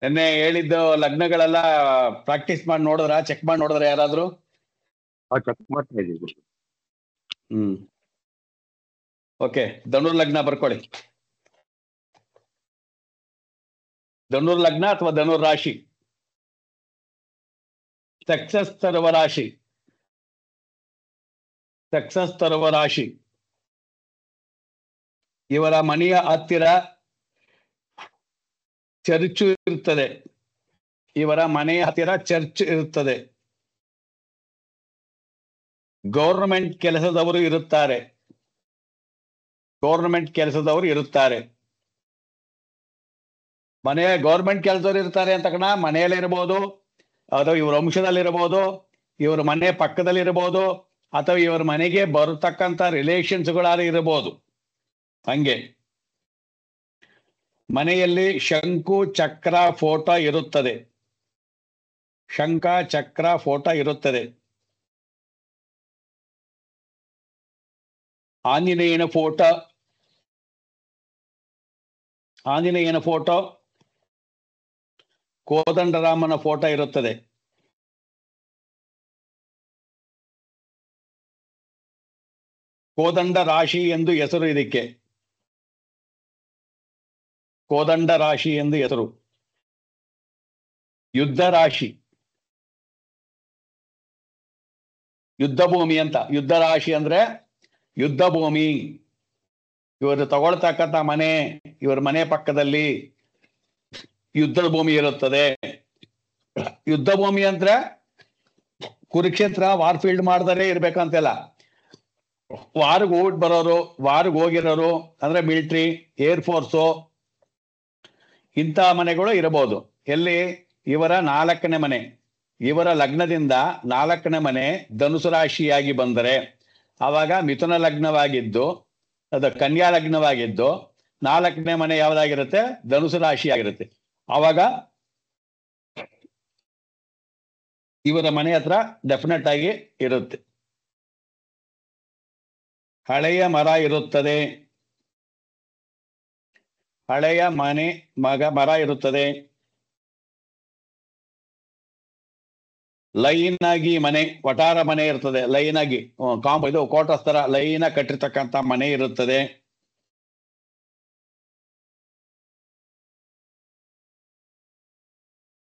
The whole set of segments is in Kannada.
ನಿನ್ನೆ ಹೇಳಿದ್ದು ಲಗ್ನಗಳೆಲ್ಲ ಪ್ರಾಕ್ಟೀಸ್ ಮಾಡಿ ನೋಡಿದ್ರ, ಚೆಕ್ ಮಾಡಿ ನೋಡಿದ್ರ ಯಾರಾದ್ರೂ? ಚೆಕ್ ಮಾಡ್ತಾ ಇದ್ದೀವಿ. ಓಕೆ, ಧನುರ್ ಲಗ್ನ ಬರ್ಕೊಳ್ಳಿ. ಧನುರ್ ಲಗ್ನ ಅಥವಾ ಧನುರ್ ರಾಶಿ, ಸಕ್ಸಸ್ ತರುವ ರಾಶಿ, ಸಕ್ಸಸ್ ತರುವ ರಾಶಿ. ಇವರ ಮನೆಯ ಹತ್ತಿರ ಚರ್ಚು ಇರುತ್ತದೆ. ಇವರ ಮನೆಯ ಹತ್ತಿರ ಚರ್ಚ್ ಇರುತ್ತದೆ. ಗೌರ್ಮೆಂಟ್ ಕೆಲಸದವರು ಇರುತ್ತಾರೆ. ಗೌರ್ಮೆಂಟ್ ಕೆಲಸದವರು ಇರುತ್ತಾರೆ. ಮನೆಯ ಗೌರ್ಮೆಂಟ್ ಕೆಲಸದವರು ಇರ್ತಾರೆ ಅಂತ ಕಣ, ಮನೆಯಲ್ಲಿ ಇರಬಹುದು, ಅಥವಾ ಇವ್ರ ವಂಶದಲ್ಲಿರಬಹುದು, ಇವ್ರ ಮನೆ ಪಕ್ಕದಲ್ಲಿರಬಹುದು, ಅಥವಾ ಇವ್ರ ಮನೆಗೆ ಬರತಕ್ಕಂಥ ರಿಲೇಷನ್ಸ್ಗಳಾರು ಇರಬಹುದು. ಹಂಗೆ ಮನೆಯಲ್ಲಿ ಶಂಕು ಚಕ್ರ ಫೋಟೋ ಇರುತ್ತದೆ. ಶಂಖ ಚಕ್ರ ಫೋಟೋ ಇರುತ್ತದೆ. ಆಂಜನೇಯನ ಫೋಟೋ, ಆಂಜನೇಯನ ಫೋಟೋ, ಕೋದಂಡರಾಮನ ಫೋಟೋ ಇರುತ್ತದೆ. ಕೋದಂಡ ರಾಶಿ ಎಂದು ಹೆಸರು ಇದಕ್ಕೆ. ಕೋದಂಡ ರಾಶಿ ಎಂದು ಹೆಸರು. ಯುದ್ಧ ರಾಶಿ, ಯುದ್ಧ ಭೂಮಿ ಅಂತ. ಯುದ್ಧ ರಾಶಿ ಅಂದ್ರೆ ಯುದ್ಧ ಭೂಮಿ. ಇವರು ತಗೊಳ್ತಕ್ಕಂಥ ಮನೆ, ಇವರ ಮನೆ ಪಕ್ಕದಲ್ಲಿ ಯುದ್ಧದ ಭೂಮಿ ಇರುತ್ತದೆ. ಯುದ್ಧ ಭೂಮಿ ಅಂದ್ರೆ ಕುರುಕ್ಷೇತ್ರ ವಾರ್ಫೀಲ್ಡ್ ಮಾಡ್ದರೆ ಇರ್ಬೇಕಂತೆಲ್ಲ. ವಾರ್ಗ್ ಹೋಗಿ ಬರೋರು, ವಾರ್ಗ್ ಹೋಗಿರೋರು ಅಂದ್ರೆ ಮಿಲಿಟ್ರಿ, ಏರ್ ಫೋರ್ಸು, ಇಂಥ ಮನೆಗಳು ಇರಬಹುದು. ಎಲ್ಲಿ? ಇವರ 4ನೇ ಮನೆ, ಇವರ ಲಗ್ನದಿಂದ 4ನೇ ಮನೆ ಧನುಸು ರಾಶಿಯಾಗಿ ಬಂದರೆ, ಆವಾಗ ಮಿಥುನ ಲಗ್ನವಾಗಿದ್ದು, ಅದು ಕನ್ಯಾ ಲಗ್ನವಾಗಿದ್ದು 4ನೇ ಮನೆ ಯಾವ್ದಾಗಿರುತ್ತೆ? ಧನುಸು ರಾಶಿ ಆಗಿರುತ್ತೆ. ಆವಾಗ ಇವರ ಮನೆ ಹತ್ರ ಡೆಫಿನೆಟ್ ಆಗಿ ಇರುತ್ತೆ. ಹಳೆಯ ಮರ ಇರುತ್ತದೆ. ಹಳೆಯ ಮರ ಇರುತ್ತದೆ. ಲೈನ್ ಆಗಿ ಮನೆ, ವಟಾರ ಮನೆ ಇರ್ತದೆ. ಲೈನ್ ಆಗಿ ಇದು ಕ್ವಾರ್ಟರ್ಸ್ ತರ ಲೈನ್ ಆಗಿ ಕಟ್ಟಿರ್ತಕ್ಕಂಥ ಮನೆ ಇರುತ್ತದೆ.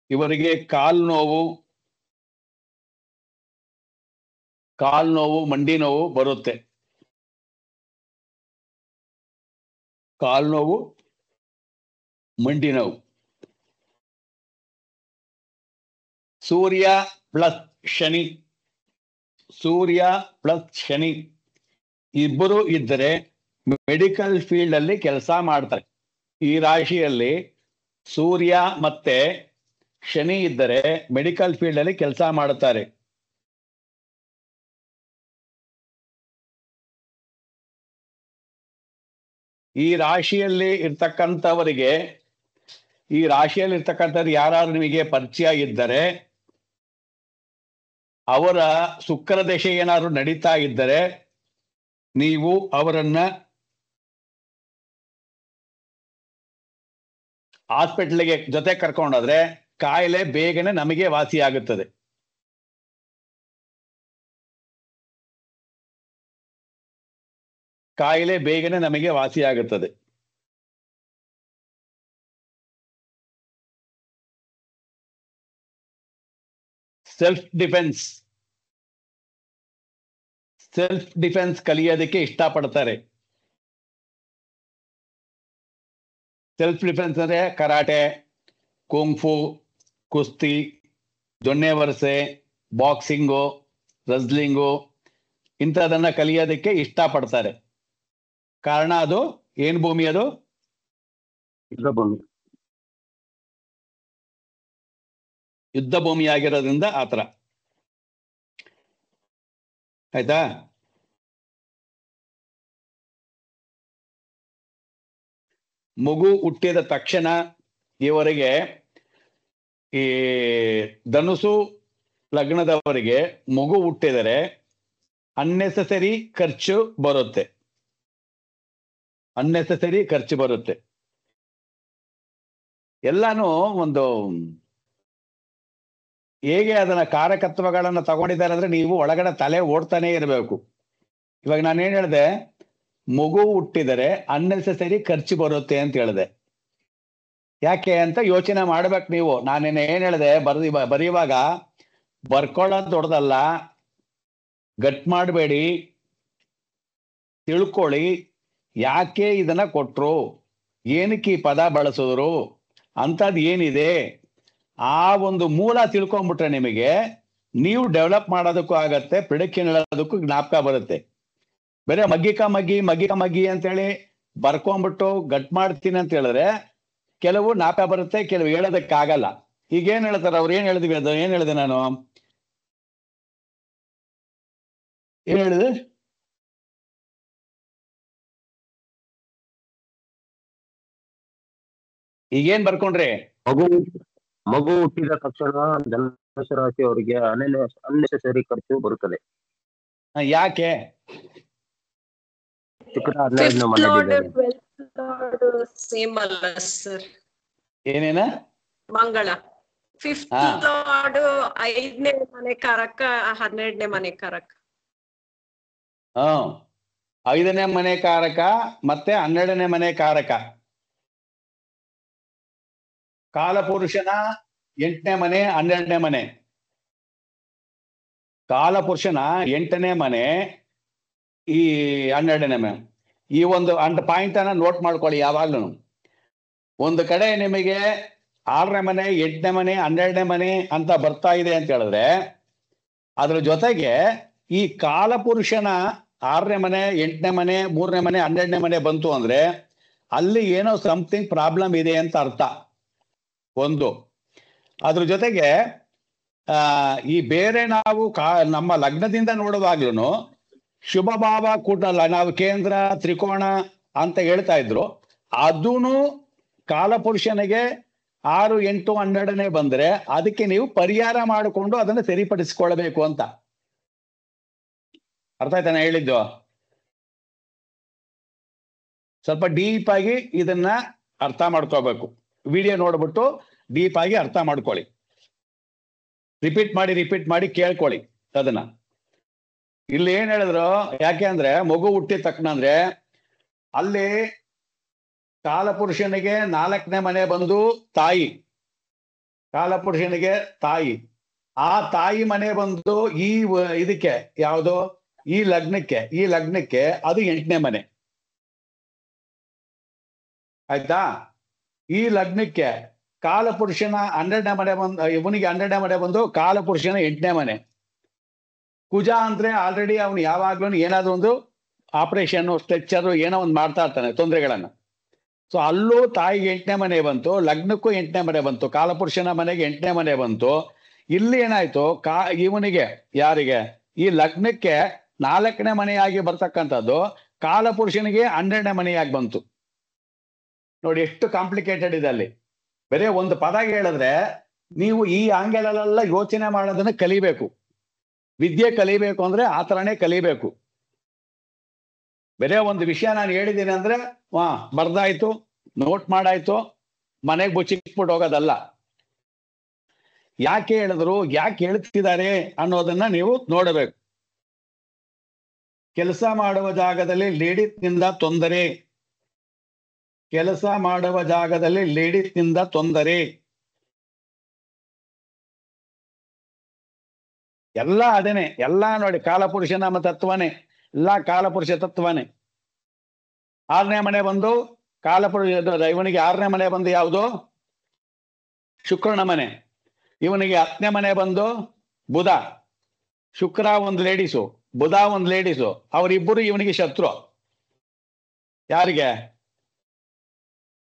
ಇವರಿಗೆ ಕಾಲು ನೋವು, ಮಂಡಿ ನೋವು ಬರುತ್ತೆ. ಕಾಲು ನೋವು, ಮಂಡಿ ನೋವು. ಸೂರ್ಯ ಪ್ಲಸ್ ಶನಿ, ಸೂರ್ಯ ಪ್ಲಸ್ ಶನಿ ಇಬ್ಬರು ಇದ್ದರೆ ಮೆಡಿಕಲ್ ಫೀಲ್ಡ್ ಅಲ್ಲಿ ಕೆಲಸ ಮಾಡ್ತಾರೆ. ಈ ರಾಶಿಯಲ್ಲಿ ಸೂರ್ಯ ಮತ್ತೆ ಶನಿ ಇದ್ದರೆ ಮೆಡಿಕಲ್ ಫೀಲ್ಡ್ ಅಲ್ಲಿ ಕೆಲಸ ಮಾಡುತ್ತಾರೆ. ಈ ರಾಶಿಯಲ್ಲಿ ಇರ್ತಕ್ಕಂಥವರಿಗೆ, ಈ ರಾಶಿಯಲ್ಲಿ ಇರ್ತಕ್ಕಂಥವ್ರು ಯಾರು ನಿಮಗೆ ಪರಿಚಯ ಇದ್ದರೆ, ಅವರ ಶುಕ್ರ ದಶೆ ಏನಾದ್ರು ನಡೀತಾ ಇದ್ದರೆ ನೀವು ಅವರನ್ನ ಹಾಸ್ಪಿಟ್ಲಿಗೆ ಜೊತೆ ಕರ್ಕೊಂಡೋದ್ರೆ ಕಾಯಿಲೆ ಬೇಗನೆ ನಮಗೆ ವಾಸಿ ಆಗುತ್ತದೆ. ಕಾಯಿಲೆ ಬೇಗನೆ ನಮಗೆ ವಾಸಿ ಆಗುತ್ತದೆ. ಸೆಲ್ಫ್ ಡಿಫೆನ್ಸ್ ಕಲಿಯೋದಕ್ಕೆ ಇಷ್ಟಪಡ್ತಾರೆ. ಸೆಲ್ಫ್ ಡಿಫೆನ್ಸ್ ಅಂದ್ರೆ ಕರಾಟೆ, ಕುಂಫು, ಕುಸ್ತಿ, ದೊಣ್ಣೆ ವರಸೆ, ಬಾಕ್ಸಿಂಗು, ರಸ್ಲಿಂಗು ಇಂಥದನ್ನ ಕಲಿಯೋದಕ್ಕೆ ಇಷ್ಟಪಡ್ತಾರೆ. ಕಾರಣ ಅದು ಏನ್ ಭೂಮಿ? ಅದು ಯುದ್ಧ ಭೂಮಿ ಆಗಿರೋದ್ರಿಂದ ಆತರ. ಆಯ್ತಾ? ಮಗು ಹುಟ್ಟಿದ ತಕ್ಷಣ ಇವರಿಗೆ, ಈ ಧನುಸು ಲಗ್ನದವರಿಗೆ ಮಗು ಹುಟ್ಟಿದರೆ ಅನ್ನೆಸೆಸರಿ ಖರ್ಚು ಬರುತ್ತೆ. ಅನ್ನೆಸೆಸರಿ ಖರ್ಚು ಬರುತ್ತೆ. ಎಲ್ಲಾನು ಒಂದು ಹೇಗೆ ಅದನ್ನ ಕಾರಕತ್ವಗಳನ್ನ ತಗೊಂಡಿದ್ದಾರೆ ಅಂದ್ರೆ ನೀವು ಒಳಗಡೆ ತಲೆ ಓಡ್ತಾನೆ ಇರಬೇಕು. ಇವಾಗ ನಾನೇನ್ ಹೇಳಿದೆ, ಮಗು ಹುಟ್ಟಿದರೆ ಅನ್ನೆಸೆಸರಿ ಖರ್ಚು ಬರುತ್ತೆ ಅಂತ ಹೇಳಿದೆ. ಯಾಕೆ ಅಂತ ಯೋಚನೆ ಮಾಡ್ಬೇಕು ನೀವು. ನಾನೇನು ಏನ್ ಹೇಳಿದೆ, ಬರೆಯುವಾಗ ಬರ್ಕೊಳ್ಳೋದು ದೊಡ್ಡದಲ್ಲ, ಗಟ್ ಮಾಡಬೇಡಿ, ತಿಳ್ಕೊಳ್ಳಿ ಯಾಕೆ ಇದನ್ನ ಕೊಟ್ರು, ಏನಕ್ಕೆ ಈ ಪದ ಬಳಸಿದ್ರು, ಅಂತದ್ ಏನಿದೆ, ಆ ಒಂದು ಮೂಲ ತಿಳ್ಕೊಂಡ್ಬಿಟ್ರೆ ನಿಮಗೆ ನೀವು ಡೆವಲಪ್ ಮಾಡೋದಕ್ಕೂ ಆಗತ್ತೆ, ಪ್ರಿಡಿಕ್ಷನ್ ಹೇಳೋದಕ್ಕೂ ಜ್ಞಾಪಕ ಬರುತ್ತೆ. ಬೇರೆ ಮಗ್ಗಿ ಅಂತೇಳಿ ಬರ್ಕೊಂಡ್ಬಿಟ್ಟು ಗಟ್ ಮಾಡ್ತೀನಿ ಅಂತ ಹೇಳಿದ್ರೆ ಕೆಲವು ಜ್ಞಾಪಕ ಬರುತ್ತೆ, ಕೆಲವು ಹೇಳೋದಕ್ಕಾಗಲ್ಲ. ಈಗ ಏನ್ ಹೇಳ್ತಾರೆ ಅವ್ರು, ಏನ್ ಹೇಳಿದ್ವಿ, ಅದು ಏನ್ ಹೇಳಿದೆ ನಾನು, ಏನ್ ಹೇಳಿದೆ, ಈಗೇನ್ ಬರ್ಕೊಂಡ್ರಿ, ಮಗು ಹುಟ್ಟಿದ ತಕ್ಷಣ ಧನುರಾಶಿ ಅವರಿಗೆ ಅನ್ನೆಸೆಸರಿ ಖರ್ಚು ಬರುತ್ತದೆ. ಯಾಕೆ? ಶುಕ್ರ 12ನೇ ಮನೆಯಲ್ಲಿದ್ದಾರೆ. ಸೇಮ್ ಅಲ್ಲ ಸರ್, ಏನೇನ ಮಂಗಳ ಫಿಫ್ತ್ ಲಾರ್ಡ್ 5ನೇ ಮನೆ ಕಾರಕ 12ನೇ ಮನೆ ಕಾರಕ. 5ನೇ ಮನೆ ಕಾರಕ ಮತ್ತೆ 12ನೇ ಮನೆ ಕಾರಕ. ಕಾಲಪುರುಷನ 8ನೇ ಮನೆ 12ನೇ ಮನೆ. ಕಾಲಪುರುಷನ 8ನೇ ಮನೆ ಈ 12ನೇ ಮನೆ. ಈ ಒಂದು ಪಾಯಿಂಟ್ ಅನ್ನ ನೋಟ್ ಮಾಡ್ಕೊಳ್ಳಿ ಯಾವಾಗ್ಲೂ. ಒಂದು ಕಡೆ ನಿಮಗೆ 6ನೇ ಮನೆ 8ನೇ ಮನೆ 12ನೇ ಮನೆ ಅಂತ ಬರ್ತಾ ಇದೆ ಅಂತ ಹೇಳಿದ್ರೆ, ಅದ್ರ ಜೊತೆಗೆ ಈ ಕಾಲಪುರುಷನ 6ನೇ ಮನೆ 8ನೇ ಮನೆ 3ನೇ ಮನೆ 12ನೇ ಮನೆ ಬಂತು ಅಂದ್ರೆ ಅಲ್ಲಿ ಏನೋ ಸಮಥಿಂಗ್ ಪ್ರಾಬ್ಲಮ್ ಇದೆ ಅಂತ ಅರ್ಥ. ಒಂದು ಅದ್ರ ಜೊತೆಗೆ ಈ ಬೇರೆ ನಾವು ನಮ್ಮ ಲಗ್ನದಿಂದ ನೋಡುವಾಗ್ಲೂ ಶುಭ ಭಾವ ಕೂಟಲ್ಲ, ನಾವು ಕೇಂದ್ರ ತ್ರಿಕೋಣ ಅಂತ ಹೇಳ್ತಾ ಇದ್ರು, ಅದೂನು ಕಾಲಪುರುಷನಿಗೆ 6, 8, 12ನೇ ಬಂದ್ರೆ ಅದಕ್ಕೆ ನೀವು ಪರಿಹಾರ ಮಾಡಿಕೊಂಡು ಅದನ್ನ ಸರಿಪಡಿಸಿಕೊಳ್ಬೇಕು ಅಂತ. ಅರ್ಥ ಆಯ್ತಾನೆ ಹೇಳಿದ್ದು? ಸ್ವಲ್ಪ ಡೀಪ್ ಆಗಿ ಇದನ್ನ ಅರ್ಥ ಮಾಡ್ಕೋಬೇಕು. ವಿಡಿಯೋ ನೋಡ್ಬಿಟ್ಟು ಡೀಪ್ ಆಗಿ ಅರ್ಥ ಮಾಡ್ಕೊಳ್ಳಿ, ರಿಪೀಟ್ ಮಾಡಿ ಕೇಳ್ಕೊಳ್ಳಿ ಅದನ್ನ. ಇಲ್ಲಿ ಏನ್ ಹೇಳಿದ್ರು, ಯಾಕೆ ಅಂದ್ರೆ ಮಗು ಹುಟ್ಟಿದ ತಕ್ಷಣ ಅಂದ್ರೆ ಅಲ್ಲಿ ಕಾಲಪುರುಷನಿಗೆ 4ನೇ ಮನೆ ಬಂದು ತಾಯಿ, ಕಾಲಪುರುಷನಿಗೆ ತಾಯಿ, ಆ ತಾಯಿ ಮನೆ ಬಂದು ಈ ಇದಕ್ಕೆ ಯಾವುದು ಈ ಲಗ್ನಕ್ಕೆ ಅದು 8ನೇ ಮನೆ. ಆಯ್ತಾ? ಈ ಲಗ್ನಕ್ಕೆ ಕಾಲಪುರುಷನ 12ನೇ ಮನೆ ಬಂದು, ಇವನಿಗೆ 12ನೇ ಮನೆ ಬಂದು ಕಾಲಪುರುಷನ 8ನೇ ಮನೆ. ಕುಜ ಅಂದ್ರೆ ಆಲ್ರೆಡಿ ಅವನು ಯಾವಾಗ್ಲೂ ಏನಾದ್ರು ಒಂದು ಆಪರೇಷನ್ ಸ್ಟ್ರೆಚ್ಚರ್ ಏನೋ ಒಂದು ಮಾಡ್ತಾ ಇರ್ತಾನೆ ತೊಂದರೆಗಳನ್ನ. ಸೊ ಅಲ್ಲೂ ತಾಯಿಗೆ 8ನೇ ಮನೆ ಬಂತು, ಲಗ್ನಕ್ಕೂ 8ನೇ ಮನೆ ಬಂತು, ಕಾಲಪುರುಷನ ಮನೆಗೆ 8ನೇ ಮನೆ ಬಂತು. ಇಲ್ಲಿ ಏನಾಯ್ತು, ಇವನಿಗೆ ಯಾರಿಗೆ ಈ ಲಗ್ನಕ್ಕೆ 4ನೇ ಮನೆಯಾಗಿ ಬರ್ತಕ್ಕಂಥದ್ದು ಕಾಲಪುರುಷನಿಗೆ 12ನೇ ಮನೆಯಾಗಿ ಬಂತು. ನೋಡಿ ಎಷ್ಟು ಕಾಂಪ್ಲಿಕೇಟೆಡ್ ಇದೆ ಅಲ್ಲಿ. ಬೇರೆ ಒಂದು ಪದ ಹೇಳಿದ್ರೆ ನೀವು ಈ ಆಂಗಲಲ್ಲೆಲ್ಲ ಯೋಚನೆ ಮಾಡೋದನ್ನ ಕಲಿಬೇಕು. ವಿದ್ಯೆ ಕಲಿಬೇಕು ಅಂದ್ರೆ ಆ ಥರನೇ ಕಲಿಬೇಕು. ಬೇರೆ ಒಂದು ವಿಷಯ ನಾನು ಹೇಳಿದ್ದೀನಿ ಅಂದ್ರೆ ಬರ್ದಾಯ್ತು, ನೋಟ್ ಮಾಡಾಯ್ತು, ಮನೆಗೆ ಬುಚ್ಚಿಟ್ಬಿಟ್ಟು ಹೋಗೋದಲ್ಲ. ಯಾಕೆ ಹೇಳಿದ್ರು, ಯಾಕೆ ಹೇಳ್ತಿದ್ದಾರೆ ಅನ್ನೋದನ್ನ ನೀವು ನೋಡಬೇಕು. ಕೆಲಸ ಮಾಡುವ ಜಾಗದಲ್ಲಿ ಲೇಡೀಸ್ನಿಂದ ತೊಂದರೆ, ಕೆಲಸ ಮಾಡುವ ಜಾಗದಲ್ಲಿ ಲೇಡೀಸ್ನಿಂದ ತೊಂದರೆ. ಎಲ್ಲ ಅದೇನೆ, ಎಲ್ಲ ನೋಡಿ ಕಾಲಪುರುಷ ನಮ್ಮ ತತ್ವನೇ, ಎಲ್ಲ ಕಾಲಪುರುಷ ತತ್ವನೇ. 6ನೇ ಮನೆ ಬಂದು ಕಾಲಪುರುಷ, ಇವನಿಗೆ 6ನೇ ಮನೆ ಬಂದು ಯಾವುದು ಶುಕ್ರನ ಮನೆ, ಇವನಿಗೆ 10ನೇ ಮನೆ ಬಂದು ಬುಧ. ಶುಕ್ರ ಒಂದು ಲೇಡೀಸು, ಬುಧ ಒಂದು ಲೇಡೀಸು, ಅವರಿಬ್ಬರು ಇವನಿಗೆ ಶತ್ರು. ಯಾರಿಗೆ?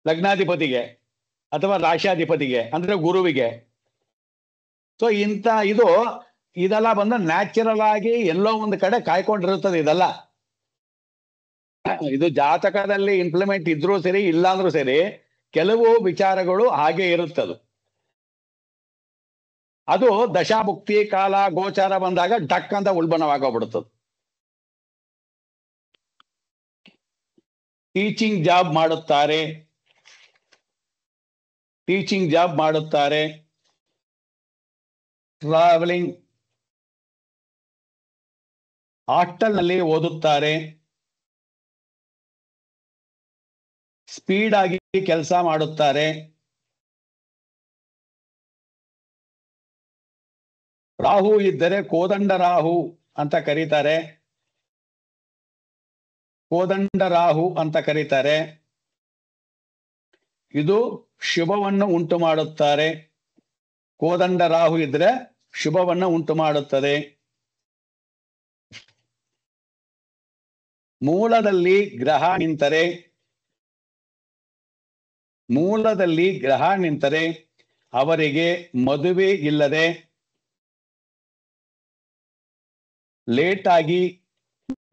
ಲಗ್ನಾಧಿಪತಿಗೆ ಅಥವಾ ರಾಶಾಧಿಪತಿಗೆ ಅಂದ್ರೆ ಗುರುವಿಗೆ. ಸೊ ಇದೆಲ್ಲ ಬಂದು ನ್ಯಾಚುರಲ್ ಆಗಿ ಎಲ್ಲೋ ಒಂದು ಕಡೆ ಕಾಯ್ಕೊಂಡಿರುತ್ತದೆ. ಇದೆಲ್ಲ ಇದು ಜಾತಕದಲ್ಲಿ ಇಂಪ್ಲಿಮೆಂಟ್ ಇದ್ರೂ ಸರಿ, ಇಲ್ಲಾಂದ್ರೂ ಸರಿ, ಕೆಲವು ವಿಚಾರಗಳು ಹಾಗೆ ಇರುತ್ತದು. ಅದು ದಶಾಭುಕ್ತಿ ಕಾಲ ಗೋಚಾರ ಬಂದಾಗ ಡಕ್ ಅಂತ ಉಲ್ಬಣವಾಗೋಗ್ಬಿಡುತ್ತದೆ. ಟೀಚಿಂಗ್ ಜಾಬ್ ಮಾಡುತ್ತಾರೆ, ಟೀಚಿಂಗ್ ಜಾಬ್ ಮಾಡುತ್ತಾರೆ, ಟ್ರಾವೆಲಿಂಗ್, ಹಾಸ್ಟೆಲ್ನಲ್ಲಿ ಓದುತ್ತಾರೆ, ಸ್ಪೀಡ್ ಆಗಿ ಕೆಲಸ ಮಾಡುತ್ತಾರೆ, ರಾಹು ಇದ್ದರೆ ಕೋದಂಡ ರಾಹು ಅಂತ ಕರೀತಾರೆ, ಕೋದಂಡ ರಾಹು ಅಂತ ಕರೀತಾರೆ. ಇದು ಶುಭವನ್ನು ಉಂಟು ಮಾಡುತ್ತಾರೆ. ಕೋದಂಡ ರಾಹು ಇದ್ರೆ ಶುಭವನ್ನು ಉಂಟು ಮಾಡುತ್ತದೆ. ಮೂಲದಲ್ಲಿ ಗ್ರಹ ನಿಂತರೆ, ಮೂಲದಲ್ಲಿ ಗ್ರಹ ನಿಂತರೆ ಅವರಿಗೆ ಮದುವೆ ಇಲ್ಲದೆ ಲೇಟ್ ಆಗಿ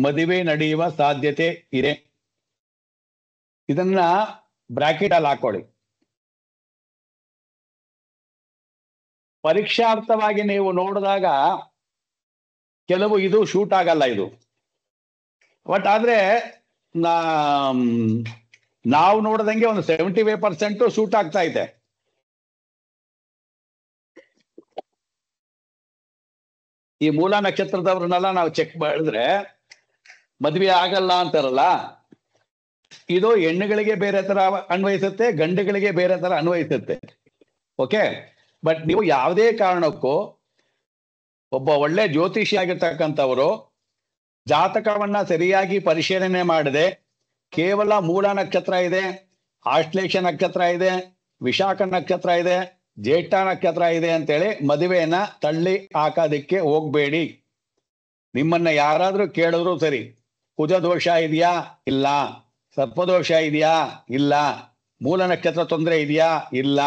ಮದುವೆ ನಡೆಯುವ ಸಾಧ್ಯತೆ ಇದೆ. ಇದನ್ನ ಬ್ರಾಕೆಟ್ ಅಲ್ಲಿ ಹಾಕೊಳ್ಳಿ. ಪರೀಕ್ಷಾರ್ಥವಾಗಿ ನೀವು ನೋಡಿದಾಗ ಕೆಲವು ಇದು ಶೂಟ್ ಆಗಲ್ಲ ಇದು. ಬಟ್ ಆದ್ರೆ ನಾವು ನೋಡ್ದಂಗೆ ಒಂದು 75% ಶೂಟ್ ಆಗ್ತಾ ಇದೆ. ಈ ಮೂಲ ನಕ್ಷತ್ರದವ್ರನ್ನೆಲ್ಲ ನಾವು ಚೆಕ್ ಮಾಡಿದ್ರೆ ಮದ್ವೆ ಆಗಲ್ಲ ಅಂತಾರಲ್ಲ, ಇದು ಹೆಣ್ಣುಗಳಿಗೆ ಬೇರೆ ತರ ಅನ್ವಯಿಸುತ್ತೆ, ಗಂಡುಗಳಿಗೆ ಬೇರೆ ತರ ಅನ್ವಯಿಸುತ್ತೆ. ಓಕೆ, ಬಟ್ ನೀವು ಯಾವುದೇ ಕಾರಣಕ್ಕೂ ಒಬ್ಬ ಒಳ್ಳೆ ಜ್ಯೋತಿಷಿ ಆಗಿರ್ತಕ್ಕಂಥವರು ಜಾತಕವನ್ನ ಸರಿಯಾಗಿ ಪರಿಶೀಲನೆ ಮಾಡದೆ ಕೇವಲ ಮೂಲ ನಕ್ಷತ್ರ ಇದೆ, ಆಶ್ಲೇಷ ನಕ್ಷತ್ರ ಇದೆ, ವಿಶಾಖ ನಕ್ಷತ್ರ ಇದೆ, ಜ್ಯೇಷ್ಠ ನಕ್ಷತ್ರ ಇದೆ ಅಂತೇಳಿ ಮದುವೆಯನ್ನ ತಳ್ಳಿ ಹಾಕೋದಿಕ್ಕೆ ಹೋಗ್ಬೇಡಿ. ನಿಮ್ಮನ್ನ ಯಾರಾದ್ರೂ ಕೇಳಿದ್ರು ಸರಿ, ಕುಜ ದೋಷ ಇದೆಯಾ? ಇಲ್ಲ. ಸರ್ಪದೋಷ ಇದೆಯಾ? ಇಲ್ಲ. ಮೂಲ ನಕ್ಷತ್ರ ತೊಂದರೆ ಇದೆಯಾ? ಇಲ್ಲ.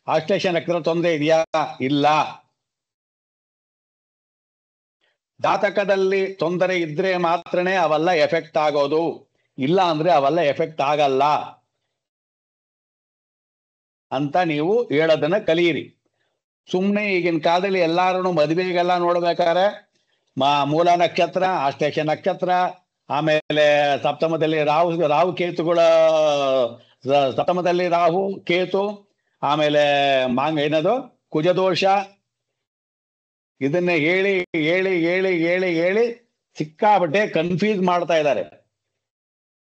ಆಶ್ಲೇಷ ನಕ್ಷತ್ರ ತೊಂದರೆ ಇದೆಯಾ? ಇಲ್ಲ. ಜಾತಕದಲ್ಲಿ ತೊಂದರೆ ಇದ್ರೆ ಮಾತ್ರನೇ ಅವೆಲ್ಲ ಎಫೆಕ್ಟ್ ಆಗೋದು, ಇಲ್ಲ ಅಂದ್ರೆ ಅವೆಲ್ಲ ಎಫೆಕ್ಟ್ ಆಗಲ್ಲ ಅಂತ ನೀವು ಹೇಳೋದನ್ನ ಕಲಿಯಿರಿ. ಸುಮ್ಮನೆ ಈಗಿನ ಕಾಲದಲ್ಲಿ ಎಲ್ಲಾರು ಮದುವೆಗೆಲ್ಲ ನೋಡ್ಬೇಕಾದ್ರೆ ಮೂಲ ನಕ್ಷತ್ರ, ಆಶ್ಲೇಷ ನಕ್ಷತ್ರ, ಆಮೇಲೆ ಸಪ್ತಮದಲ್ಲಿ ರಾಹು ಕೇತುಗಳ, ಸಪ್ತಮದಲ್ಲಿ ರಾಹು ಕೇತು, ಆಮೇಲೆ ಏನದು ಕುಜದೋಷ, ಇದನ್ನ ಹೇಳಿ ಹೇಳಿ ಹೇಳಿ ಹೇಳಿ ಹೇಳಿ ಸಿಕ್ಕಾಬಟ್ಟೆ ಕನ್ಫ್ಯೂಸ್ ಮಾಡ್ತಾ ಇದ್ದಾರೆ.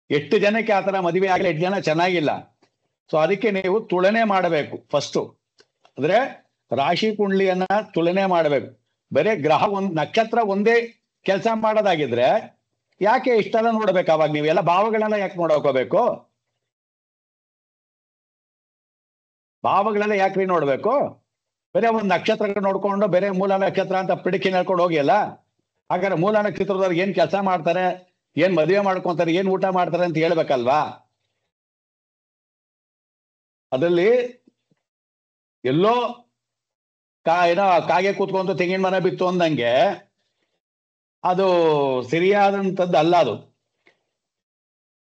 ಎಷ್ಟು ಜನಕ್ಕೆ ಆತರ ಮದುವೆ ಆಗಲಿ, 8 ಜನ ಚೆನ್ನಾಗಿಲ್ಲ. ಸೊ ಅದಕ್ಕೆ ನೀವು ತುಲನೆ ಮಾಡಬೇಕು. ಫಸ್ಟು ಅಂದ್ರೆ ರಾಶಿ ಕುಂಡ್ಲಿಯನ್ನ ತುಲನೆ ಮಾಡಬೇಕು. ಬರೀ ಗ್ರಹ ನಕ್ಷತ್ರ ಒಂದೇ ಕೆಲಸ ಮಾಡೋದಾಗಿದ್ರೆ ಯಾಕೆ ಇಷ್ಟೆಲ್ಲ ನೋಡ್ಬೇಕು? ಅವಾಗ ನೀವೆಲ್ಲ ಭಾವಗಳನ್ನ ಯಾಕೆ ನೋಡ್ಕೋಬೇಕು? ಭಾವಗಳೆಲ್ಲ ಯಾಕ್ರಿ ನೋಡ್ಬೇಕು? ಬೇರೆ ಒಂದು ನಕ್ಷತ್ರ ನೋಡ್ಕೊಂಡು ಬೇರೆ ಮೂಲ ನಕ್ಷತ್ರ ಅಂತ ಪಿಡಿಕಿ ನಡ್ಕೊಂಡು ಹೋಗಿಲ್ಲ. ಹಾಗಾದ್ರೆ ಮೂಲ ನಕ್ಷತ್ರದವ್ರಿಗೆ ಏನ್ ಕೆಲಸ ಮಾಡ್ತಾರೆ, ಏನ್ ಮದುವೆ ಮಾಡ್ಕೊಂತಾರೆ, ಏನ್ ಊಟ ಮಾಡ್ತಾರೆ ಅಂತ ಹೇಳ್ಬೇಕಲ್ವಾ? ಅದರಲ್ಲಿ ಎಲ್ಲೋ ಏನೋ ಕಾಗೆ ಕೂತ್ಕೊಂತು ತೆಂಗಿನ ಮರ ಬಿತ್ತು ಅಂದಂಗೆ ಅದು ಸರಿಯಾದಂಥದ್ದು ಅಲ್ಲ. ಅದು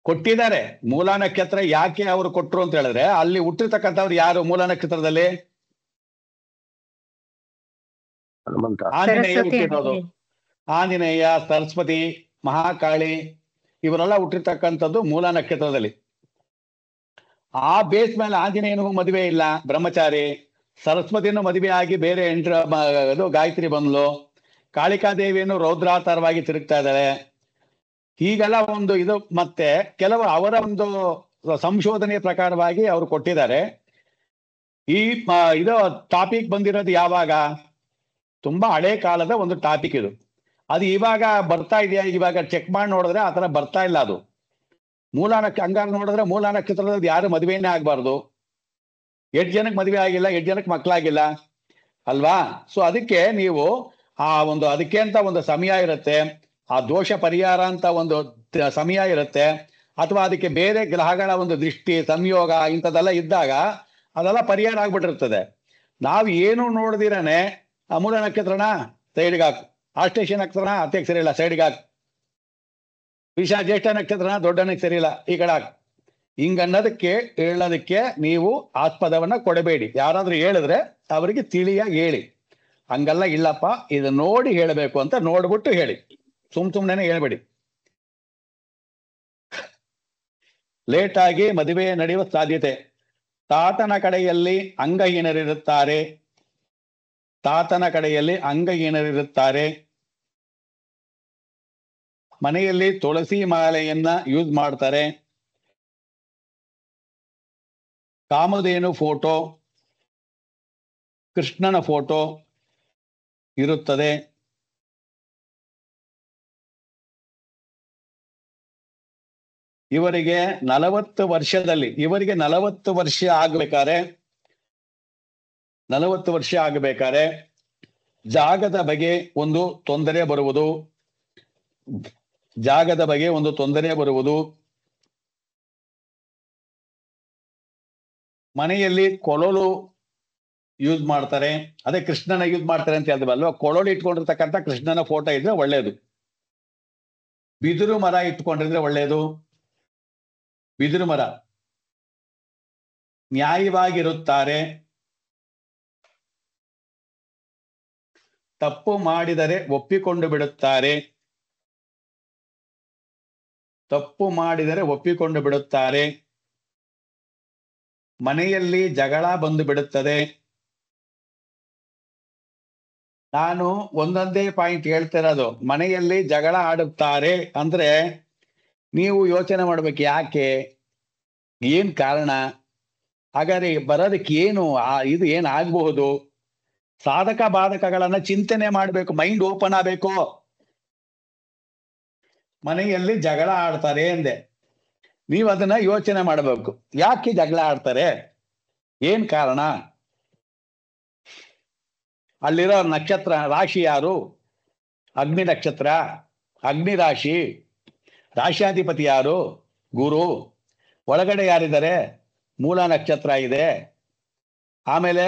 ಕೊಟ್ಟಿದ್ದಾರೆ. ಮೂಲ ನಕ್ಷತ್ರ ಯಾಕೆ ಅವರು ಕೊಟ್ರು ಅಂತ ಹೇಳಿದ್ರೆ, ಅಲ್ಲಿ ಹುಟ್ಟಿರ್ತಕ್ಕಂಥವ್ರು ಯಾರು ಮೂಲ ನಕ್ಷತ್ರದಲ್ಲಿ? ಆಂಜನೇಯ ಹುಟ್ಟಿರೋದು. ಆಂಜನೇಯ, ಸರಸ್ವತಿ, ಮಹಾಕಾಳಿ ಇವರೆಲ್ಲ ಹುಟ್ಟಿರ್ತಕ್ಕಂಥದ್ದು ಮೂಲ ನಕ್ಷತ್ರದಲ್ಲಿ. ಆ ಬೇಸ್ ಮೇಲೆ ಆಂಜನೇಯನಿಗೂ ಮದುವೆ ಇಲ್ಲ, ಬ್ರಹ್ಮಚಾರಿ. ಸರಸ್ವತಿಯನ್ನು ಮದುವೆ ಆಗಿ ಬೇರೆ ಅದು ಗಾಯತ್ರಿ ಬಂದ್ಲು. ಕಾಳಿಕಾದೇವಿಯನ್ನು ರೌದ್ರಾವತಾರವಾಗಿ ತಿರುಗ್ತಾ ಇದ್ದಾಳೆ. ಹೀಗೆಲ್ಲ ಒಂದು ಇದು. ಮತ್ತೆ ಕೆಲವು ಅವರ ಒಂದು ಸಂಶೋಧನೆಯ ಪ್ರಕಾರವಾಗಿ ಅವರು ಕೊಟ್ಟಿದ್ದಾರೆ. ಈ ಇದು ಟಾಪಿಕ್ ಬಂದಿರೋದು ಯಾವಾಗ? ತುಂಬಾ ಹಳೆ ಕಾಲದ ಒಂದು ಟಾಪಿಕ್ ಇದು. ಅದು ಇವಾಗ ಬರ್ತಾ ಇದೆಯಾ? ಇವಾಗ ಚೆಕ್ ಮಾಡಿ ನೋಡಿದ್ರೆ ಆತರ ಬರ್ತಾ ಇಲ್ಲ. ಅದು ಮೂಲ ಹಂಗಾಗಿ ನೋಡಿದ್ರೆ ಮೂಲ ನಕ್ಷತ್ರದಲ್ಲಿ ಯಾರು ಮದುವೆನೇ ಆಗ್ಬಾರ್ದು. 8 ಜನಕ್ಕೆ ಮದುವೆ ಆಗಿಲ್ಲ, 8 ಜನಕ್ಕೆ ಮಕ್ಕಳಾಗಿಲ್ಲ ಅಲ್ವಾ? ಸೊ ಅದಕ್ಕೆ ನೀವು ಅದಕ್ಕೆ ಅಂತ ಒಂದು ಸಮಯ ಇರುತ್ತೆ, ಆ ದೋಷ ಪರಿಹಾರ ಅಂತ ಒಂದು ಸಮಯ ಇರುತ್ತೆ, ಅಥವಾ ಅದಕ್ಕೆ ಬೇರೆ ಗ್ರಹಗಳ ಒಂದು ದೃಷ್ಟಿ ಸಂಯೋಗ ಇಂಥದ್ದೆಲ್ಲ ಇದ್ದಾಗ ಅದೆಲ್ಲ ಪರಿಹಾರ ಆಗ್ಬಿಟ್ಟಿರ್ತದೆ. ನಾವು ಏನು ನೋಡ್ದಿರನೆ ಆ ಮೂಲ ನಕ್ಷತ್ರನ ಸೈಡ್ಗೆ ಹಾಕು, ಆಶ್ಲೇಷ ನಕ್ಷತ್ರನ ಅತ್ಯಕ್ಕೆ ಸರಿ ಇಲ್ಲ ಸೈಡ್ಗೆ ಹಾಕು, ಜ್ಯೇಷ್ಠ ನಕ್ಷತ್ರನ ದೊಡ್ಡನಕ್ಕೆ ಸರಿ ಇಲ್ಲ ಈ ಕಡೆ ಹಾಕು. ಹಿಂಗನ್ನೋದಕ್ಕೆ ಹೇಳೋದಕ್ಕೆ ನೀವು ಆಸ್ಪದವನ್ನ ಕೊಡಬೇಡಿ. ಯಾರಾದ್ರೂ ಹೇಳಿದ್ರೆ ಅವರಿಗೆ ತಿಳಿಯಾಗಿ ಹೇಳಿ. ಹಂಗಲ್ಲ, ಇಲ್ಲಪ್ಪ ಇದು ನೋಡಿ ಹೇಳಬೇಕು ಅಂತ ನೋಡ್ಬಿಟ್ಟು ಹೇಳಿ, ಸುಮ್ನೆ ಹೇಳ್ಬೇಡಿ. ಲೇಟ್ ಆಗಿ ಮದುವೆ ನಡೆಯುವ ಸಾಧ್ಯತೆ. ತಾತನ ಕಡೆಯಲ್ಲಿ ಅಂಗಹೀನರಿರುತ್ತಾರೆ. ತಾತನ ಕಡೆಯಲ್ಲಿ ಅಂಗಹೀನರಿರುತ್ತಾರೆ. ಮನೆಯಲ್ಲಿ ತುಳಸಿ ಮಾಲೆಯನ್ನ ಯೂಸ್ ಮಾಡ್ತಾರೆ. ಕಾಮಧೇನು ಫೋಟೋ, ಕೃಷ್ಣನ ಫೋಟೋ ಇರುತ್ತದೆ. ಇವರಿಗೆ 40 ವರ್ಷದಲ್ಲಿ, ಇವರಿಗೆ 40 ವರ್ಷ ಆಗಬೇಕಾದ್ರೆ ಜಾಗದ ಬಗ್ಗೆ ಒಂದು ತೊಂದರೆ ಬರುವುದು. ಜಾಗದ ಬಗ್ಗೆ ಒಂದು ತೊಂದರೆ ಬರುವುದು. ಮನೆಯಲ್ಲಿ ಕೊಳಲು ಯೂಸ್ ಮಾಡ್ತಾರೆ. ಅದೇ ಕೃಷ್ಣನ ಯೂಸ್ ಮಾಡ್ತಾರೆ ಅಂತ ಹೇಳಿದ್ವಲ್ವ, ಕೊಳಲು ಇಟ್ಕೊಂಡಿರ್ತಕ್ಕಂಥ ಕೃಷ್ಣನ ಫೋಟೋ ಇದ್ರೆ ಒಳ್ಳೇದು. ಬಿದಿರು ಮರ ಇಟ್ಕೊಂಡಿದ್ರೆ ಒಳ್ಳೇದು. ಬಿದಿರು ಮರ. ನ್ಯಾಯವಾಗಿರುತ್ತಾರೆ. ತಪ್ಪು ಮಾಡಿದರೆ ಒಪ್ಪಿಕೊಂಡು ಬಿಡುತ್ತಾರೆ. ತಪ್ಪು ಮಾಡಿದರೆ ಒಪ್ಪಿಕೊಂಡು ಬಿಡುತ್ತಾರೆ. ಮನೆಯಲ್ಲಿ ಜಗಳ ಬಂದು ಬಿಡುತ್ತದೆ. ನಾನು ಒಂದೊಂದೇ ಪಾಯಿಂಟ್ ಹೇಳ್ತಿರೋದು. ಮನೆಯಲ್ಲಿ ಜಗಳ ಆಡುತ್ತಾರೆ ಅಂದ್ರೆ ನೀವು ಯೋಚನೆ ಮಾಡ್ಬೇಕು, ಯಾಕೆ, ಏನ್ ಕಾರಣ, ಹಾಗಾದ್ರೆ ಬರೋದಕ್ಕೆ ಏನು, ಇದು ಏನ್ ಆಗಬಹುದು, ಸಾಧಕ ಬಾಧಕಗಳನ್ನ ಚಿಂತನೆ ಮಾಡ್ಬೇಕು. ಮೈಂಡ್ ಓಪನ್ ಆಗಬೇಕು. ಮನೆಯಲ್ಲಿ ಜಗಳ ಆಡ್ತಾರೆ ಎಂದೆ, ನೀವು ಅದನ್ನ ಯೋಚನೆ ಮಾಡಬೇಕು. ಯಾಕೆ ಜಗಳ ಆಡ್ತಾರೆ, ಏನ್ ಕಾರಣ, ಅಲ್ಲಿರೋ ನಕ್ಷತ್ರ ರಾಶಿ ಯಾರು, ಅಗ್ನಿ ನಕ್ಷತ್ರ, ಅಗ್ನಿ ರಾಶಿ, ರಾಶಿಯಾಧಿಪತಿ ಯಾರು, ಗುರು. ಒಳಗಡೆ ಯಾರಿದ್ದಾರೆ, ಮೂಲ ನಕ್ಷತ್ರ ಇದೆ, ಆಮೇಲೆ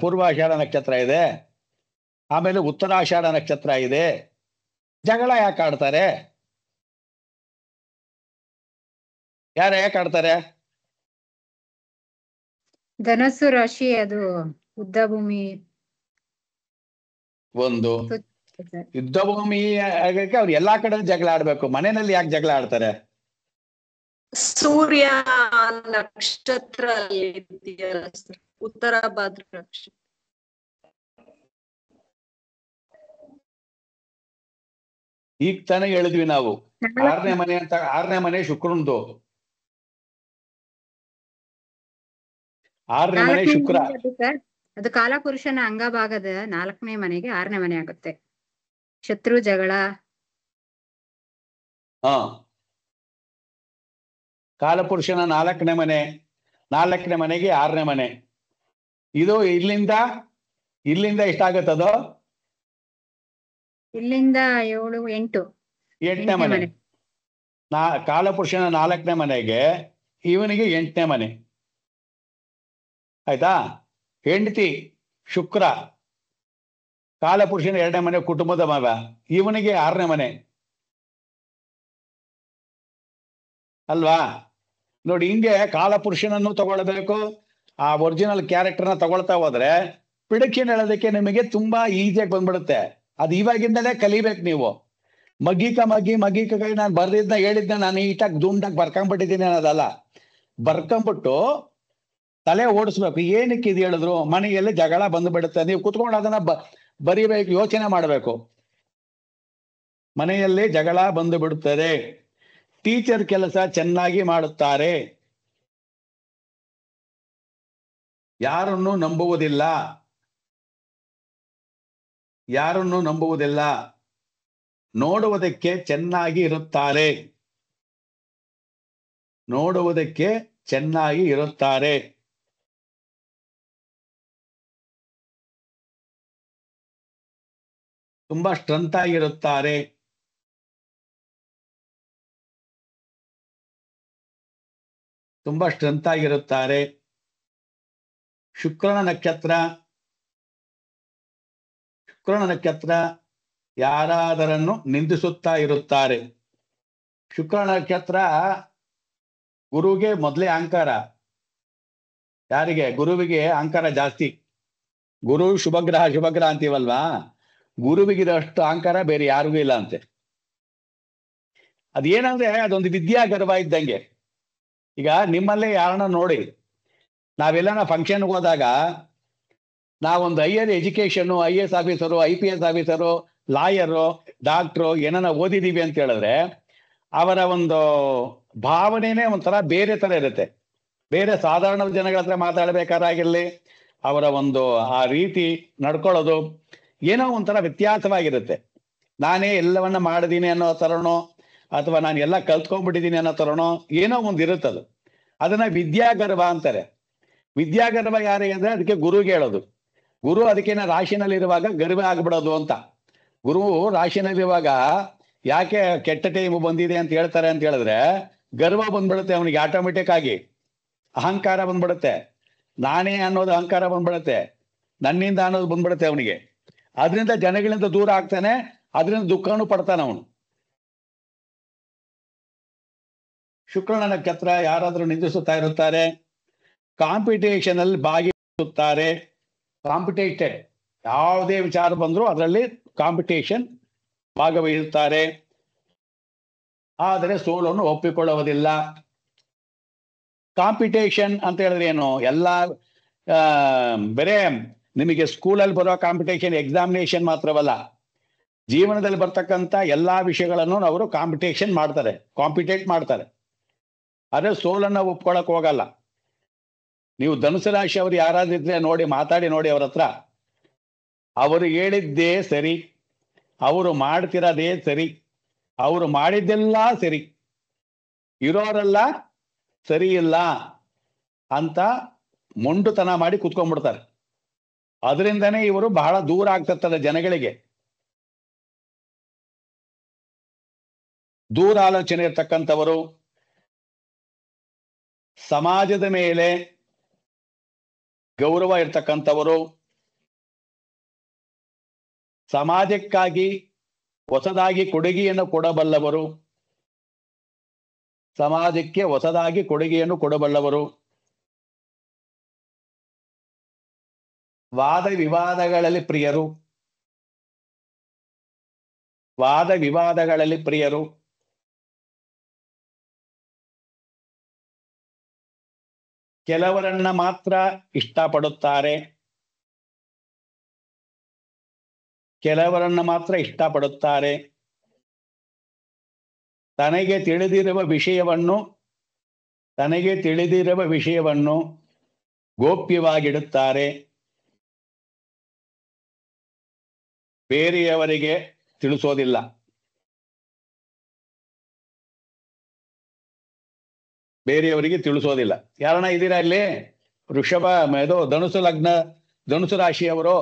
ಪೂರ್ವಾಷಾಢ ನಕ್ಷತ್ರ ಇದೆ, ಆಮೇಲೆ ಉತ್ತರಾಷಾಢ ನಕ್ಷತ್ರ ಇದೆ. ಜಗಳ ಯಾಕೆ ಆಡ್ತಾರೆ, ಯಾಕೆ ಆಡ್ತಾರೆ? ಧನಸ್ಸು ರಾಶಿ, ಅದು ಯುದ್ಧ ಭೂಮಿ. ಒಂದು ಯುದ್ಧ ಭೂಮಿ ಆಗಕ್ಕೆ ಅವ್ರು ಎಲ್ಲಾ ಕಡೆ ಜಗಳ ಆಡ್ಬೇಕು. ಮನೆಯಲ್ಲಿ ಯಾಕೆ ಜಗಳ ಆಡ್ತಾರೆ? ಸೂರ್ಯ ನಕ್ಷತ್ರ ಉತ್ತರ ಭಾದ್ರ ನಕ್ಷತ್ರ. ಈಗ ತಾನೇ ಹೇಳಿದ್ವಿ ನಾವು, 6ನೇ ಮನೆ ಅಂತ. 6ನೇ ಮನೆ ಶುಕ್ರನ್ದು. 6ನೇ ಮನೆ ಶುಕ್ರ. ಅದು ಕಾಲಪುರುಷನ ಅಂಗಭಾಗದ 4ನೇ ಮನೆಗೆ 6ನೇ ಮನೆ ಆಗುತ್ತೆ. ಶತ್ರು, ಜಗಳ. ಹಾ, ಕಾಲಪುರುಷನ 4ನೇ ಮನೆ, 4ನೇ ಮನೆಗೆ 6ನೇ ಮನೆ. ಇದು ಇಲ್ಲಿಂದ ಎಷ್ಟಾಗತ್ತದು? ಇಲ್ಲಿಂದ 7, 8. 8ನೇ ಮನೆ. ಕಾಲಪುರುಷನ 4ನೇ ಮನೆಗೆ ಇವನಿಗೆ 8ನೇ ಮನೆ. ಆಯ್ತಾ? ಹೆಂಡತಿ ಶುಕ್ರ, ಕಾಲಪುರುಷನ 2ನೇ ಮನೆ, ಕುಟುಂಬದ ಮಗ, ಇವನಿಗೆ 6ನೇ ಮನೆ ಅಲ್ವಾ? ನೋಡಿ, ಹಿಂಗೆ ಕಾಲಪುರುಷನನ್ನು ತಗೊಳ್ಬೇಕು. ಆ ಒರಿಜಿನಲ್ ಕ್ಯಾರೆಕ್ಟರ್ನ ತಗೊಳ್ತಾ ಹೋದ್ರೆ ಪಿಡಕಿನ ಹೇಳೋದಕ್ಕೆ ನಿಮಗೆ ತುಂಬಾ ಈಸಿಯಾಗಿ ಬಂದ್ಬಿಡುತ್ತೆ. ಅದು ಇವಾಗಿಂದಲೇ ಕಲಿಬೇಕು ನೀವು. ಮಗ್ಗಿಕ ನಾನು ಬರ್ದಿದ್ನ ಹೇಳಿದ್ನ ನಾನು ಈಟಾಗಿ ದುಂಡಾಗಿ ಬರ್ಕೊಂಡ್ಬಿಟ್ಟಿದ್ದೀನಿ ಅನ್ನೋದಲ್ಲ. ಬರ್ಕೊಂಬಿಟ್ಟು ತಲೆ ಓಡಿಸ್ಬೇಕು. ಏನಕ್ಕೆ ಇದು ಹೇಳಿದ್ರು, ಮನೆಯಲ್ಲಿ ಜಗಳ ಬಂದ್ಬಿಡುತ್ತೆ. ನೀವು ಕುತ್ಕೊಂಡು ಅದನ್ನ ಬರಿಬೇಕು, ಯೋಚನೆ ಮಾಡಬೇಕು. ಮನೆಯಲ್ಲಿ ಜಗಳ ಬಂದು ಬಿಡುತ್ತದೆ. ಟೀಚರ್ ಕೆಲಸ ಚೆನ್ನಾಗಿ ಮಾಡುತ್ತಾರೆ. ಯಾರನ್ನು ನಂಬುವುದಿಲ್ಲ. ನೋಡುವುದಕ್ಕೆ ಚೆನ್ನಾಗಿ ಇರುತ್ತಾರೆ. ತುಂಬಾ ಸ್ಟ್ರೆಂತ್ ಆಗಿರುತ್ತಾರೆ. ಶುಕ್ರನ ನಕ್ಷತ್ರ ಯಾರಾದರನ್ನು ನಿಂದಿಸುತ್ತಾ ಇರುತ್ತಾರೆ. ಶುಕ್ರನ ನಕ್ಷತ್ರ ಗುರುವಿಗೆ ಮೊದಲೇ ಅಹಂಕಾರ. ಯಾರಿಗೆ? ಗುರುವಿಗೆ ಅಹಂಕಾರ ಜಾಸ್ತಿ. ಗುರು ಶುಭಗ್ರಹ ಅಂತೀವಲ್ವಾ, ಗುರುವಿಗಿರಷ್ಟು ಅಹಂಕಾರ ಬೇರೆ ಯಾರಿಗೂ ಇಲ್ಲ ಅಂತೆ. ಅದೇನಂದ್ರೆ ಅದೊಂದು ವಿದ್ಯಾ ಗರ್ವ ಇದ್ದಂಗೆ. ಈಗ ನಿಮ್ಮಲ್ಲೇ ಯಾರನ್ನ ನೋಡಿ, ನಾವೆಲ್ಲ ಫಂಕ್ಷನ್ಗೆ ಹೋದಾಗ ನಾವೊಂದು higher education, IAS officer, IPS officer, lawyer, doctor ಏನನ್ನ ಓದಿದೀವಿ ಅಂತ ಹೇಳಿದ್ರೆ ಅವರ ಒಂದು ಭಾವನೆನೇ ಒಂಥರ ಬೇರೆ ತರ ಇರುತ್ತೆ. ಬೇರೆ ಸಾಧಾರಣ ಜನಗಳ ಹತ್ರ ಮಾತಾಡ್ಬೇಕಾರಾಗಿರ್ಲಿ, ಅವರ ಒಂದು ಆ ರೀತಿ ನಡ್ಕೊಳ್ಳೋದು ಏನೋ ಒಂಥರ ವ್ಯತ್ಯಾಸವಾಗಿರುತ್ತೆ. ನಾನೇ ಎಲ್ಲವನ್ನ ಮಾಡಿದೀನಿ ಅನ್ನೋ ತರನೋ ಅಥವಾ ನಾನು ಎಲ್ಲ ಕಲ್ತ್ಕೊಂಡ್ಬಿಟ್ಟಿದ್ದೀನಿ ಅನ್ನೋ ತರನೋ ಏನೋ ಒಂದು ಇರುತ್ತದು. ಅದನ್ನ ವಿದ್ಯಾಗರ್ವ ಅಂತಾರೆ. ವಿದ್ಯಾಗರ್ವ ಯಾರಿಗೆ ಅಂದ್ರೆ ಅದಕ್ಕೆ ಗುರುಗೆ ಹೇಳೋದು. ಗುರು ಅದಕ್ಕೇನ ರಾಶಿನಲ್ಲಿರುವಾಗ ಗರ್ವ ಆಗ್ಬಿಡೋದು ಅಂತ. ಗುರು ರಾಶಿನಲ್ಲಿರುವಾಗ ಯಾಕೆ ಕೆಟ್ಟ ಟೈಮ್ ಬಂದಿದೆ ಅಂತ ಹೇಳ್ತಾರೆ ಅಂತ ಹೇಳಿದ್ರೆ ಗರ್ವ ಬಂದ್ಬಿಡುತ್ತೆ ಅವನಿಗೆ, ಆಟೋಮೆಟಿಕ್ ಆಗಿ ಅಹಂಕಾರ ಬಂದ್ಬಿಡುತ್ತೆ. ನಾನೇ ಅನ್ನೋದು ಅಹಂಕಾರ ಬಂದ್ಬಿಡುತ್ತೆ, ನನ್ನಿಂದ ಅನ್ನೋದು ಬಂದ್ಬಿಡುತ್ತೆ ಅವನಿಗೆ. ಅದರಿಂದ ಜನಗಳಿಂದ ದೂರ ಆಗ್ತಾನೆ, ಅದರಿಂದ ದುಃಖನೂ ಪಡ್ತಾನೆ ಅವನು. ಶುಕ್ರನ ನಕ್ಷತ್ರ ಯಾರಾದ್ರೂ ನಿಂದಿಸುತ್ತಾ ಇರುತ್ತಾರೆ, ಕಾಂಪಿಟೇಷನ್ ಅಲ್ಲಿ ಭಾಗಿಸುತ್ತಾರೆ. ಕಾಂಪಿಟೇಟೆಡ್ ಯಾವುದೇ ವಿಚಾರ ಬಂದರೂ ಅದರಲ್ಲಿ ಕಾಂಪಿಟೇಷನ್ ಭಾಗವಹಿಸುತ್ತಾರೆ, ಆದರೆ ಸೋಲನ್ನು ಒಪ್ಪಿಕೊಳ್ಳುವುದಿಲ್ಲ. ಕಾಂಪಿಟೇಷನ್ ಅಂತ ಹೇಳಿದ್ರೆ ಏನು? ಎಲ್ಲ ಬರೇ ನಿಮಗೆ ಸ್ಕೂಲಲ್ಲಿ ಬರೋ ಕಾಂಪಿಟೇಷನ್, ಎಕ್ಸಾಮಿನೇಷನ್ ಮಾತ್ರವಲ್ಲ, ಜೀವನದಲ್ಲಿ ಬರ್ತಕ್ಕಂಥ ಎಲ್ಲಾ ವಿಷಯಗಳನ್ನು ಅವರು ಕಾಂಪಿಟೇಟ್ ಮಾಡ್ತಾರೆ. ಆದ್ರೆ ಸೋಲನ್ನ ಒಪ್ಕೊಳಕ್ ಹೋಗಲ್ಲ. ನೀವು ಧನುಸು ರಾಶಿ ಅವ್ರು ಯಾರಾದಿದ್ರೆ ನೋಡಿ, ಮಾತಾಡಿ ನೋಡಿ ಅವ್ರ ಹತ್ರ. ಅವರು ಹೇಳಿದ್ದೇ ಸರಿ, ಅವರು ಮಾಡ್ತಿರೋದೇ ಸರಿ, ಅವರು ಮಾಡಿದ್ದೆಲ್ಲ ಸರಿ, ಇರೋರೆಲ್ಲ ಸರಿ ಇಲ್ಲ ಅಂತ ಮೊಂಡುತನ ಮಾಡಿ ಕುತ್ಕೊಂಡ್ಬಿಡ್ತಾರೆ. ಅದರಿಂದನೇ ಇವರು ಬಹಳ ದೂರ ಆಗ್ತಿರ್ತಾರೆ ಜನಗಳಿಗೆ. ದೂರ ಆಲೋಚನೆ ಇರ್ತಕ್ಕಂಥವರು, ಸಮಾಜದ ಮೇಲೆ ಗೌರವ ಇರ್ತಕ್ಕಂಥವರು, ಸಮಾಜಕ್ಕಾಗಿ ಹೊಸದಾಗಿ ಕೊಡುಗೆಯನ್ನು ಕೊಡಬಲ್ಲವರು, ಸಮಾಜಕ್ಕೆ ಹೊಸದಾಗಿ ಕೊಡುಗೆಯನ್ನು ಕೊಡಬಲ್ಲವರು, ವಾದ ವಿವಾದಗಳಲ್ಲಿ ಪ್ರಿಯರು, ಕೆಲವರನ್ನ ಮಾತ್ರ ಇಷ್ಟಪಡುತ್ತಾರೆ. ತನಗೆ ತಿಳಿದಿರುವ ವಿಷಯವನ್ನು ಗೋಪ್ಯವಾಗಿಡುತ್ತಾರೆ, ಬೇರೆಯವರಿಗೆ ತಿಳಿಸೋದಿಲ್ಲ. ಯಾರನ್ನ ಇದ್ದೀರಾ ಇಲ್ಲಿ? ಇದು ಧನುಸು ಲಗ್ನ, ಧನುಸು ರಾಶಿಯವರು?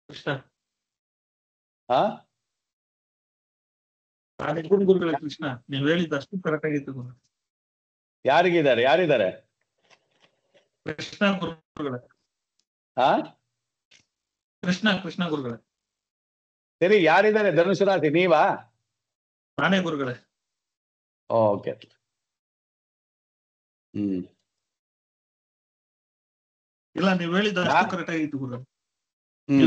ಕೃಷ್ಣ ಗುರುಗಳೇ, ಕೃಷ್ಣ ನೀವು ಹೇಳಿದ್ದಷ್ಟು ಕರೆಕ್ಟ್ ಆಗಿತ್ತು ಗುರು. ಯಾರಿದ್ದಾರೆ? ಕೃಷ್ಣ ಗುರುಗಳೇ. ಕೃಷ್ಣ ಗುರುಗಳೇ. ಸರಿ, ಯಾರಿದ್ದಾರೆ ಧನುಸು ರಾಶಿ? ನೀವಾ? ನಾನೇ ಗುರುಗಳೇ. ಓಕೆ. ಇಲ್ಲ, ನೀವು ಹೇಳಿದ್ದಷ್ಟು ಕರೆಕ್ಟ್ ಆಗಿತ್ತು ಗುರು.